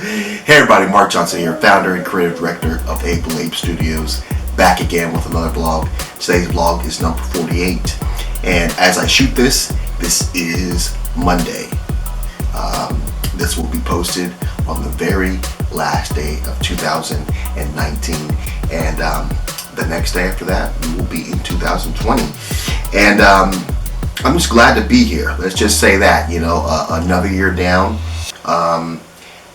Hey everybody, Mark Johnson here, founder and creative director of Able Ape Studios, back again with another vlog. Today's vlog is number 48, and as I shoot this is Monday. This will be posted on the very last day of 2019, and the next day after that we will be in 2020. And I'm just glad to be here. Let's just say that, another year down,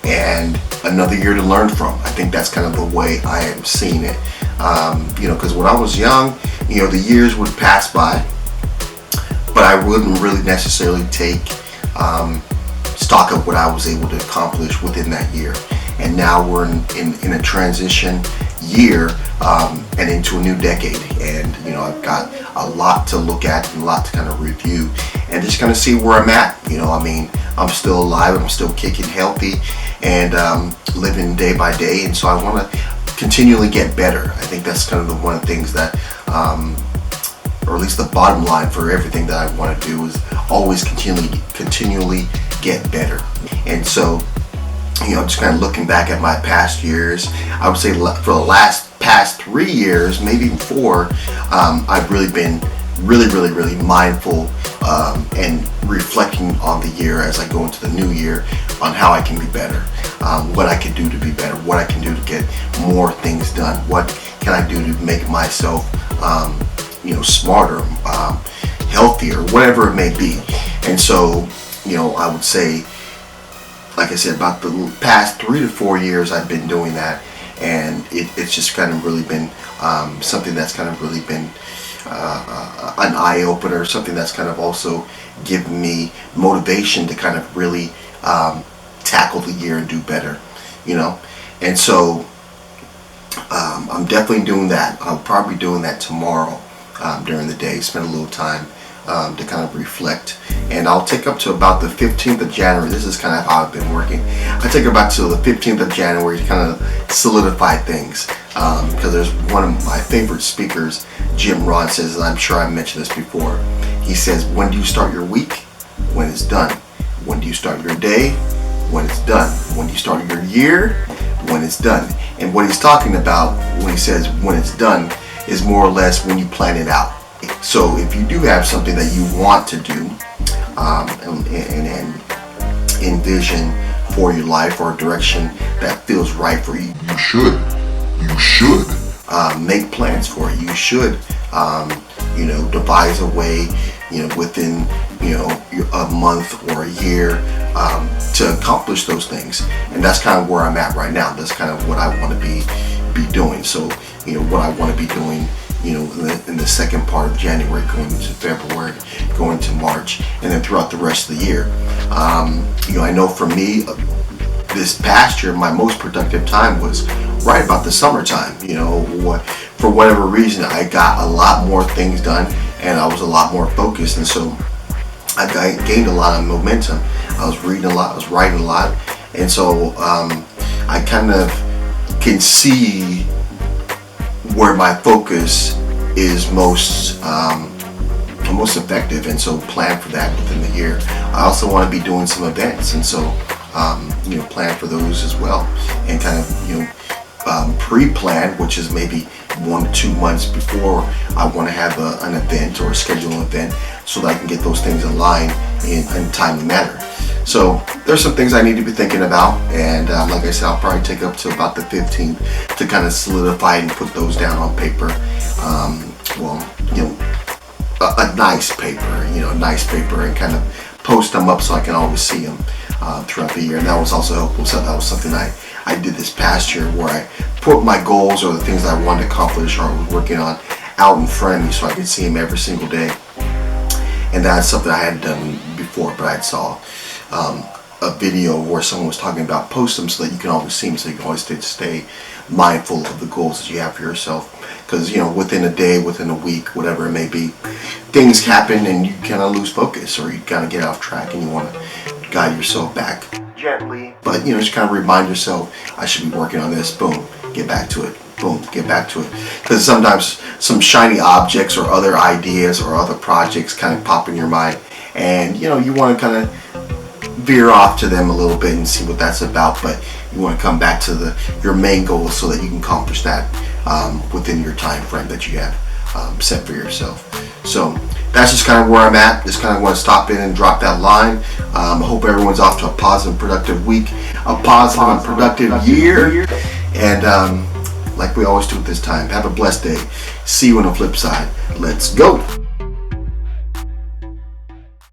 and another year to learn from. I think that's kind of the way I am seeing it. Because when I was young, the years would pass by, but I wouldn't really necessarily take stock of what I was able to accomplish within that year. And now we're in a transition year and into a new decade, and I've got a lot to look at and a lot to kind of review and just kind of see where I'm at. I'm still alive, I'm still kicking healthy and living day by day, and so I want to continually get better. I think that's kind of one of the things that or at least the bottom line for everything that I want to do is always continually get better. And so just kind of looking back at my past years, I would say for the past 3 years, maybe even 4, I've really been really mindful and reflecting on the year as I go into the new year on how I can be better, what I can do to be better, what I can do to get more things done, what can I do to make myself smarter, healthier, whatever it may be. And so I would say, like I said, about the past 3 to 4 years I've been doing that, and it's just kind of really been something that's kind of really been an eye-opener, something that's kind of also given me motivation to kind of really tackle the year and do better, and so I'm definitely doing that. I'll probably be doing that tomorrow during the day, spend a little time to kind of reflect, and I'll take up to about the 15th of January. This is kind of how I've been working. I take about to the 15th of January to kind of solidify things, because there's one of my favorite speakers, Jim Ron, says, and I'm sure I mentioned this before, he says, when do you start your week? When it's done. When do you start your day? When it's done. When do you start your year? When it's done. And what he's talking about when he says when it's done is more or less when you plan it out. So if you do have something that you want to do and envision for your life, or a direction that feels right for you, you should make plans for it. You should devise a way within a month or a year to accomplish those things. And that's kind of where I'm at right now. That's kind of what I want to be doing. So what I want to be doing in the second part of January, going into February, going to March, and then throughout the rest of the year. I know for me, this past year, my most productive time was right about the summertime. For whatever reason, I got a lot more things done, and I was a lot more focused, and so I gained a lot of momentum. I was reading a lot, I was writing a lot, and so I kind of can see where my focus is most effective, and so plan for that within the year. I also want to be doing some events, and so plan for those as well, and kind of pre-plan, which is maybe 1 to 2 months before I want to have an event or schedule an event, so that I can get those things aligned in a timely manner. So there's some things I need to be thinking about, and like I said, I'll probably take up to about the 15th to kind of solidify and put those down on paper. A nice paper, and kind of post them up so I can always see them throughout the year. And that was also helpful. So that was something I did this past year, where I put my goals or the things that I wanted to accomplish or I was working on out in front of me so I could see them every single day. And that's something I hadn't done before, but I saw a video where someone was talking about post them so that you can always see them, so you can always stay mindful of the goals that you have for yourself. Because within a day, within a week, whatever it may be, things happen and you kind of lose focus, or you kind of get off track, and you want to guide yourself back gently, but just kind of remind yourself, I should be working on this. Boom, get back to it. Boom, get back to it. Because sometimes some shiny objects or other ideas or other projects kind of pop in your mind, and you want to kind of veer off to them a little bit and see what that's about. But you want to come back to your main goal so that you can accomplish that within your time frame that you have set for yourself. So that's just kind of where I'm at. Just kind of want to stop in and drop that line. I hope everyone's off to a positive, productive week, a positive and productive year. And like we always do at this time, have a blessed day. See you on the flip side. Let's go.